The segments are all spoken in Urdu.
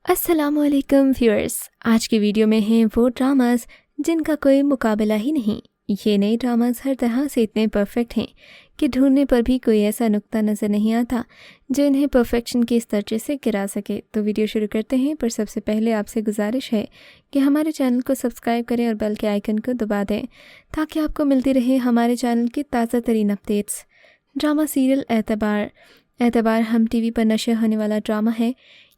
السلام علیکم ویورز، آج کی ویڈیو میں ہیں وہ ڈراماز جن کا کوئی مقابلہ ہی نہیں۔ یہ نئے ڈراماز ہر طرح سے اتنے پرفیکٹ ہیں کہ ڈھونڈنے پر بھی کوئی ایسا نقطہ نظر نہیں آتا جو انہیں پرفیکشن کے اس درجے سے گرا سکے۔ تو ویڈیو شروع کرتے ہیں، پر سب سے پہلے آپ سے گزارش ہے کہ ہمارے چینل کو سبسکرائب کریں اور بیل کے آئیکن کو دبا دیں تاکہ آپ کو ملتی رہے ہمارے چینل کی تازہ ترین اپڈیٹس۔ ڈرامہ سیریل اعتبار ہم ٹی وی پر نشر ہونے والا ڈرامہ ہے۔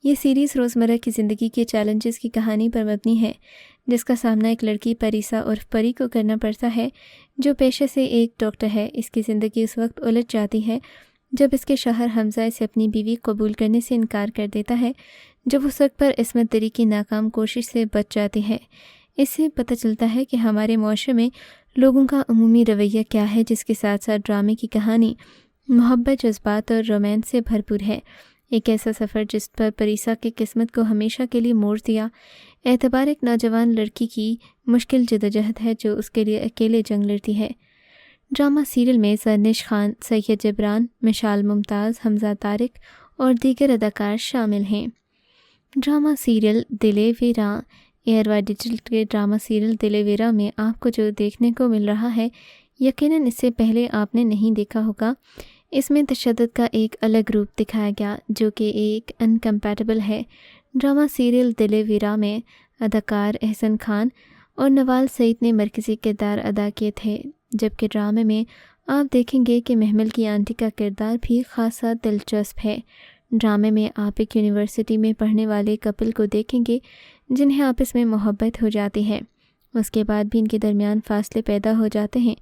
یہ سیریز روزمرہ کی زندگی کے چیلنجز کی کہانی پر مبنی ہے، جس کا سامنا ایک لڑکی پریسا عرف پری کو کرنا پڑتا ہے جو پیشے سے ایک ڈاکٹر ہے۔ اس کی زندگی اس وقت الجھ جاتی ہے جب اس کے شوہر حمزہ اسے اپنی بیوی قبول کرنے سے انکار کر دیتا ہے، جب اس وقت پر عصمت دری کی ناکام کوشش سے بچ جاتی ہے۔ اس سے پتہ چلتا ہے کہ ہمارے معاشرے میں لوگوں کا عمومی رویہ کیا ہے، جس کے ساتھ ساتھ ڈرامے کی کہانی محبت، جذبات اور رومانس سے بھرپور ہے۔ ایک ایسا سفر جس پر پریسا کی قسمت کو ہمیشہ کے لیے موڑ دیا۔ اعتبار ایک نوجوان لڑکی کی مشکل جدوجہد ہے جو اس کے لیے اکیلے جنگ لڑتی ہے۔ ڈرامہ سیریل میں زرنش خان، سید جبران، مشال ممتاز، حمزہ طارق اور دیگر اداکار شامل ہیں۔ ڈرامہ سیریل دل ویراں ایئر وائی ڈیجیٹل کے ڈرامہ سیریل دل ویراں میں آپ کو جو دیکھنے کو مل رہا ہے، یقیناً اس سے پہلے آپ نے نہیں دیکھا ہوگا۔ اس میں تشدد کا ایک الگ روپ دکھایا گیا جو کہ ایک انکمپیٹیبل ہے۔ ڈرامہ سیریل دل ویراں میں اداکار احسن خان اور نوال سعید نے مرکزی کردار ادا کیے تھے، جبکہ ڈرامے میں آپ دیکھیں گے کہ محمل کی آنٹی کا کردار بھی خاصا دلچسپ ہے۔ ڈرامے میں آپ ایک یونیورسٹی میں پڑھنے والے کپل کو دیکھیں گے جنہیں آپس میں محبت ہو جاتی ہے، اس کے بعد بھی ان کے درمیان فاصلے پیدا ہو جاتے ہیں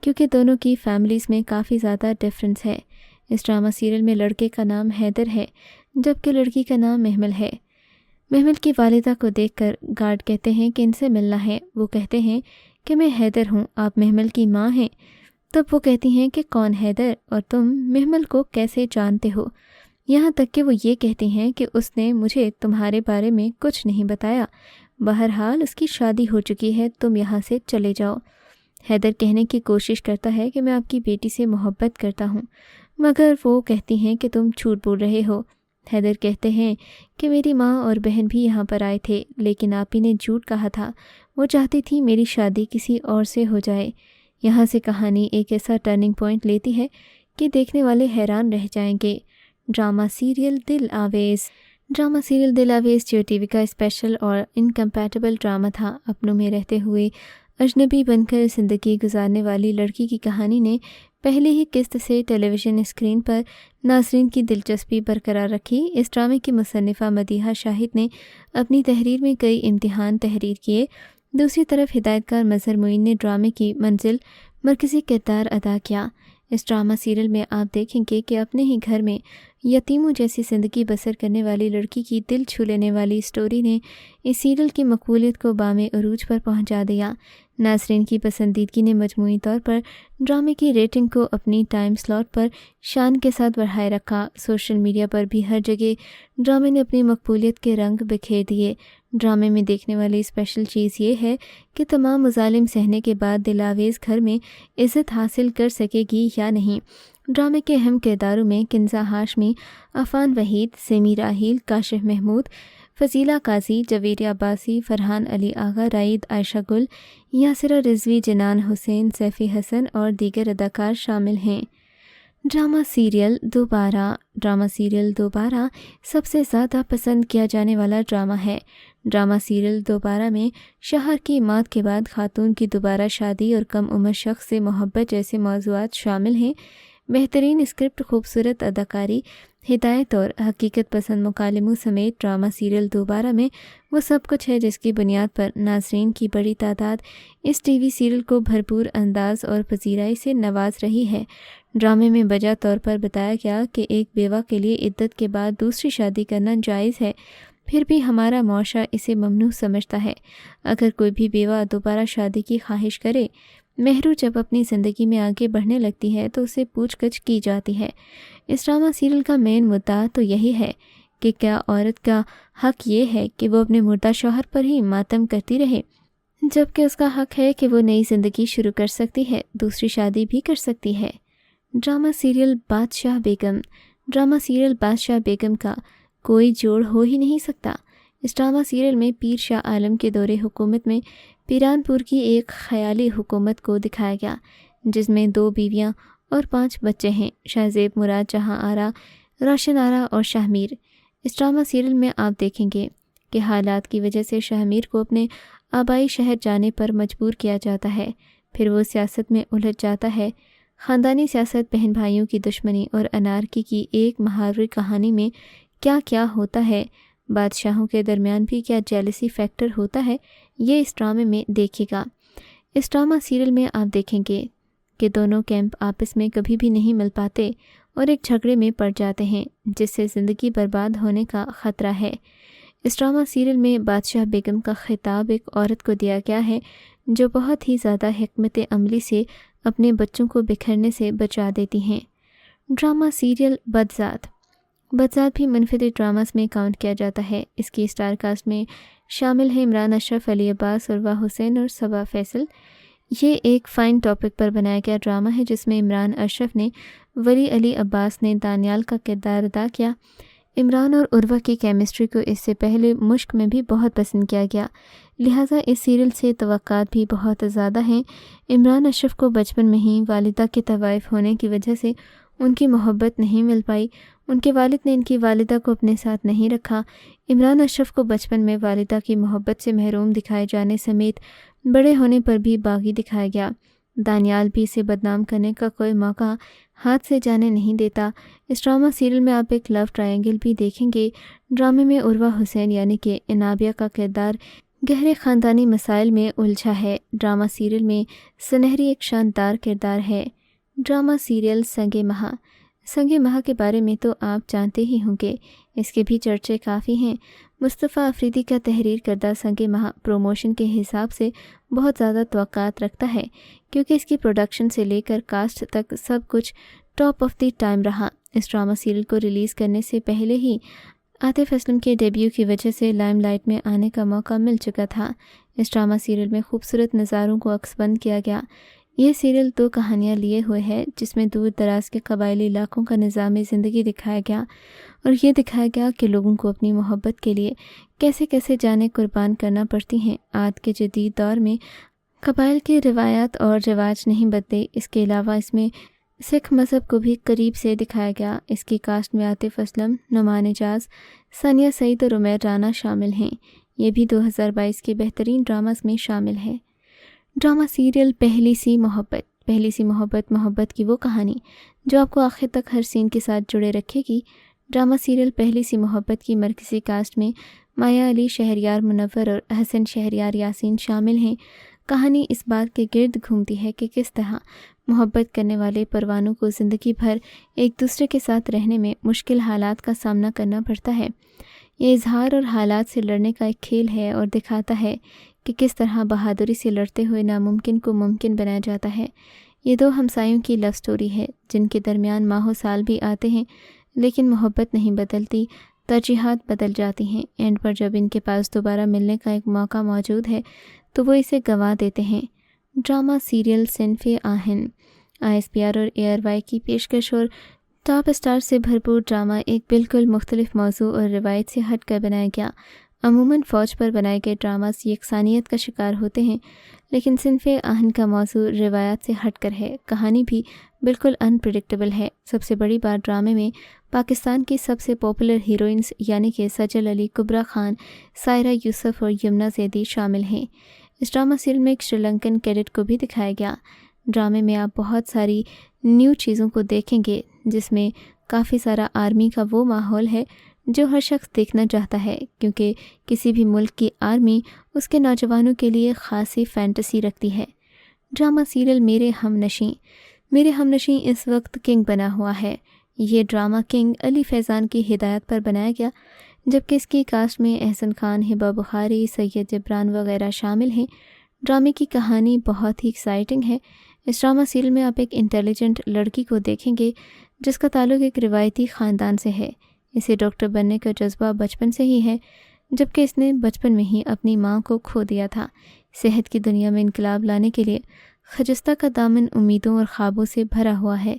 کیونکہ دونوں کی فیملیز میں کافی زیادہ ڈفرینس ہے۔ اس ڈرامہ سیریل میں لڑکے کا نام حیدر ہے جبکہ لڑکی کا نام محمل ہے۔ محمل کی والدہ کو دیکھ کر گارڈ کہتے ہیں کہ ان سے ملنا ہے۔ وہ کہتے ہیں کہ میں حیدر ہوں، آپ محمل کی ماں ہیں۔ تب وہ کہتی ہیں کہ کون حیدر اور تم محمل کو کیسے جانتے ہو؟ یہاں تک کہ وہ یہ کہتی ہیں کہ اس نے مجھے تمہارے بارے میں کچھ نہیں بتایا، بہرحال اس کی شادی ہو چکی ہے، تم یہاں سے چلے جاؤ۔ حیدر کہنے کی کوشش کرتا ہے کہ میں آپ کی بیٹی سے محبت کرتا ہوں، مگر وہ کہتی ہیں کہ تم جھوٹ بول رہے ہو۔ حیدر کہتے ہیں کہ میری ماں اور بہن بھی یہاں پر آئے تھے لیکن آپ ہی نے جھوٹ کہا تھا، وہ چاہتی تھی میری شادی کسی اور سے ہو جائے۔ یہاں سے کہانی ایک ایسا ٹرننگ پوائنٹ لیتی ہے کہ دیکھنے والے حیران رہ جائیں گے۔ ڈرامہ سیریل دل آویز جیو ٹی وی کا اسپیشل اور انکمپیٹیبل ڈرامہ تھا۔ اپنوں میں رہتے ہوئے اجنبی بن کر زندگی گزارنے والی لڑکی کی کہانی نے پہلی ہی قسط سے ٹیلی ویژن اسکرین پر ناظرین کی دلچسپی برقرار رکھی۔ اس ڈرامے کی مصنفہ مدیحہ شاہد نے اپنی تحریر میں کئی امتحان تحریر کیے۔ دوسری طرف ہدایت کار مظہر معین نے ڈرامے کی منزل مرکزی کردار ادا کیا۔ اس ڈرامہ سیریل میں آپ دیکھیں گے کہ اپنے ہی گھر میں یتیموں جیسی زندگی بسر کرنے والی لڑکی کی دل چھو لینے والی سٹوری نے اس سیریل کی مقبولیت کو بام عروج پر پہنچا دیا۔ ناظرین کی پسندیدگی نے مجموعی طور پر ڈرامے کی ریٹنگ کو اپنی ٹائم سلاٹ پر شان کے ساتھ بڑھائے رکھا۔ سوشل میڈیا پر بھی ہر جگہ ڈرامے نے اپنی مقبولیت کے رنگ بکھیر دیے۔ ڈرامے میں دیکھنے والی اسپیشل چیز یہ ہے کہ تمام مظالم سہنے کے بعد دل آویز گھر میں عزت حاصل کر سکے گی یا نہیں۔ ڈرامے کے اہم کرداروں میں کنزہ ہاشمی، عفان وحید، سیمی راحیل، کاشف محمود، فضیلہ قاضی، جویریہ عباسی، فرحان علی آغا، رائد عائشہ گل، یاسرہ رضوی، جنان حسین، سیفی حسن اور دیگر اداکار شامل ہیں۔ ڈرامہ سیریل دوبارہ سب سے زیادہ پسند کیا جانے والا ڈرامہ ہے۔ ڈرامہ سیریل دوبارہ میں شوہر کی موت کے بعد خاتون کی دوبارہ شادی اور کم عمر شخص سے محبت جیسے موضوعات شامل ہیں۔ بہترین اسکرپٹ، خوبصورت اداکاری، ہدایت اور حقیقت پسند مکالموں سمیت ڈرامہ سیریل دوبارہ میں وہ سب کچھ ہے جس کی بنیاد پر ناظرین کی بڑی تعداد اس ٹی وی سیریل کو بھرپور انداز اور پذیرائی سے نواز رہی ہے۔ ڈرامے میں بجا طور پر بتایا گیا کہ ایک بیوہ کے لیے عدت کے بعد دوسری شادی کرنا جائز ہے، پھر بھی ہمارا معاشرہ اسے ممنوع سمجھتا ہے۔ اگر کوئی بھی بیوہ دوبارہ شادی کی خواہش کرے، مہرو جب اپنی زندگی میں آگے بڑھنے لگتی ہے تو اسے پوچھ گچھ کی جاتی ہے۔ اس ڈرامہ سیریل کا مین مدعا تو یہی ہے کہ کیا عورت کا حق یہ ہے کہ وہ اپنے مردہ شوہر پر ہی ماتم کرتی رہے، جبکہ اس کا حق ہے کہ وہ نئی زندگی شروع کر سکتی ہے، دوسری شادی بھی کر سکتی ہے۔ ڈرامہ سیریل بادشاہ بیگم کا کوئی جوڑ ہو ہی نہیں سکتا۔ اس ڈرامہ سیریل میں پیر شاہ عالم کے دور حکومت میں پیران پور کی ایک خیالی حکومت کو دکھایا گیا، جس میں 2 بیویاں اور 5 بچے ہیں، شاہ زیب مراد، جہاں آرا، روشن آرا اور شاہ میر۔ اس ڈرامہ سیریل میں آپ دیکھیں گے کہ حالات کی وجہ سے شاہ میر کو اپنے آبائی شہر جانے پر مجبور کیا جاتا ہے، پھر وہ سیاست میں الجھ جاتا ہے۔ خاندانی سیاست، بہن بھائیوں کی دشمنی اور انارکی کی ایک محاوری کہانی میں کیا کیا ہوتا ہے، بادشاہوں کے درمیان بھی کیا جیلسی فیکٹر ہوتا ہے، یہ اس ڈرامے میں دیکھے گا۔ اس ڈرامہ سیریل میں آپ دیکھیں گے کہ دونوں کیمپ آپس میں کبھی بھی نہیں مل پاتے اور ایک جھگڑے میں پڑ جاتے ہیں، جس سے زندگی برباد ہونے کا خطرہ ہے۔ اس ڈرامہ سیریل میں بادشاہ بیگم کا خطاب ایک عورت کو دیا گیا ہے جو بہت ہی زیادہ حکمت عملی سے اپنے بچوں کو بکھرنے سے بچا دیتی ہیں۔ ڈرامہ سیریل بدذات بھی منفرد ڈراماز میں کاؤنٹ کیا جاتا ہے۔ اس کی اسٹار کاسٹ میں شامل ہیں عمران اشرف، علی عباس، عروہ حسین اور صبا فیصل۔ یہ ایک فائن ٹاپک پر بنایا گیا ڈرامہ ہے جس میں عمران اشرف نے ولی، علی عباس نے دانیال کا کردار ادا کیا۔ عمران اور عروہ کی کیمسٹری کو اس سے پہلے مشک میں بھی بہت پسند کیا گیا، لہٰذا اس سیریل سے توقعات بھی بہت زیادہ ہیں۔ عمران اشرف کو بچپن میں ہی والدہ کے طوائف ہونے کی وجہ سے ان کی محبت نہیں مل پائی، ان کے والد نے ان کی والدہ کو اپنے ساتھ نہیں رکھا۔ عمران اشرف کو بچپن میں والدہ کی محبت سے محروم دکھائے جانے سمیت بڑے ہونے پر بھی باغی دکھایا گیا۔ دانیال بھی اسے بدنام کرنے کا کوئی موقع ہاتھ سے جانے نہیں دیتا۔ اس ڈرامہ سیریل میں آپ ایک لو ٹرائنگل بھی دیکھیں گے۔ ڈرامے میں عروہ حسین یعنی کہ انابیہ کا کردار گہرے خاندانی مسائل میں الجھا ہے۔ ڈرامہ سیریل میں سنہری ایک شاندار کردار ہے۔ ڈرامہ سیریل سنگ مہا کے بارے میں تو آپ جانتے ہی ہوں گے، اس کے بھی چرچے کافی ہیں۔ مصطفیٰ افریدی کا تحریر کردہ سنگ مہا پروموشن کے حساب سے بہت زیادہ توقعات رکھتا ہے، کیونکہ اس کی پروڈکشن سے لے کر کاسٹ تک سب کچھ ٹاپ آف دی ٹائم رہا۔ اس ڈرامہ سیریل کو ریلیز کرنے سے پہلے ہی عاطف اسلم کے ڈیبیو کی وجہ سے لائم لائٹ میں آنے کا موقع مل چکا تھا۔ اس ڈرامہ سیریل میں خوبصورت نظاروں کو عکس بند کیا گیا۔ یہ سیریل 2 کہانیاں لیے ہوئے ہے، جس میں دور دراز کے قبائلی علاقوں کا نظام زندگی دکھایا گیا اور یہ دکھایا گیا کہ لوگوں کو اپنی محبت کے لیے کیسے کیسے جانیں قربان کرنا پڑتی ہیں۔ آج کے جدید دور میں قبائل کے روایات اور رواج نہیں بدلے۔ اس کے علاوہ اس میں سکھ مذہب کو بھی قریب سے دکھایا گیا۔ اس کی کاسٹ میں عاطف اسلم، نعمان اعجاز، ثانیہ سعید اور عمیر رانا شامل ہیں۔ یہ بھی 2022 کے بہترین ڈراماز میں شامل ہے۔ ڈرامہ سیریل پہلی سی محبت، محبت کی وہ کہانی جو آپ کو آخر تک ہر سین کے ساتھ جڑے رکھے گی۔ ڈرامہ سیریل پہلی سی محبت کی مرکزی کاسٹ میں مایا علی شہریار منور اور حسن شہریار یاسین شامل ہیں۔ کہانی اس بات کے گرد گھومتی ہے کہ کس طرح محبت کرنے والے پروانوں کو زندگی بھر ایک دوسرے کے ساتھ رہنے میں مشکل حالات کا سامنا کرنا پڑتا ہے۔ یہ اظہار اور حالات سے لڑنے کا ایک کھیل ہے اور دکھاتا ہے کہ کس طرح بہادری سے لڑتے ہوئے ناممکن کو ممکن بنایا جاتا ہے۔ یہ 2 ہمسایوں کی لو سٹوری ہے جن کے درمیان ماہ و سال بھی آتے ہیں، لیکن محبت نہیں بدلتی، ترجیحات بدل جاتی ہیں۔ اینڈ پر جب ان کے پاس دوبارہ ملنے کا ایک موقع موجود ہے تو وہ اسے گنوا دیتے ہیں۔ ڈرامہ سیریل صنف آہن ISPR اور ARY کی پیشکش اور ٹاپ اسٹار سے بھرپور ڈرامہ ایک بالکل مختلف موضوع اور روایت سے ہٹ کر بنایا گیا۔ عموماً فوج پر بنائے گئے ڈراماز یکسانیت کا شکار ہوتے ہیں، لیکن صنف آہن کا موضوع روایات سے ہٹ کر ہے۔ کہانی بھی بالکل انپریڈکٹیبل ہے۔ سب سے بڑی بات، ڈرامے میں پاکستان کی سب سے پاپولر ہیروئنز یعنی کہ سجل علی، کبرا خان، سائرہ یوسف اور یمنا زیدی شامل ہیں۔ اس ڈرامہ سیریل میں ایک سری لنکن کیڈٹ کو بھی دکھایا گیا۔ ڈرامے میں آپ بہت ساری نیو چیزوں کو دیکھیں گے، جس میں کافی سارا آرمی کا وہ ماحول ہے جو ہر شخص دیکھنا چاہتا ہے، کیونکہ کسی بھی ملک کی آرمی اس کے نوجوانوں کے لیے خاصی فینٹیسی رکھتی ہے۔ ڈرامہ سیریل میرے ہم نشیں اس وقت کنگ بنا ہوا ہے۔ یہ ڈرامہ کنگ علی فیضان کی ہدایت پر بنایا گیا، جبکہ اس کی کاسٹ میں احسن خان، ہبہ بخاری، سید جبران وغیرہ شامل ہیں۔ ڈرامے کی کہانی بہت ہی ایکسائٹنگ ہے۔ اس ڈرامہ سیریل میں آپ ایک انٹیلیجنٹ لڑکی کو دیکھیں گے جس کا تعلق ایک روایتی خاندان سے ہے۔ اسے ڈاکٹر بننے کا جذبہ بچپن سے ہی ہے، جبکہ اس نے بچپن میں ہی اپنی ماں کو کھو دیا تھا۔ صحت کی دنیا میں انقلاب لانے کے لیے خجستہ کا دامن امیدوں اور خوابوں سے بھرا ہوا ہے۔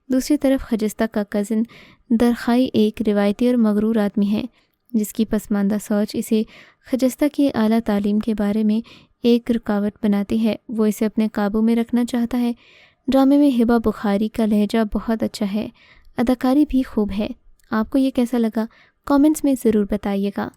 دوسری طرف خجستہ کا کزن درخائی ایک روایتی اور مغرور آدمی ہے جس کی پسماندہ سوچ اسے خجستہ کی اعلیٰ تعلیم کے بارے میں ایک رکاوٹ بناتی ہے۔ وہ اسے اپنے قابو میں رکھنا چاہتا ہے۔ ڈرامے میں ہبہ بخاری کا لہجہ بہت اچھا ہے، اداکاری بھی خوب ہے۔ آپ کو یہ کیسا لگا؟ کامنٹس میں ضرور بتائیے گا۔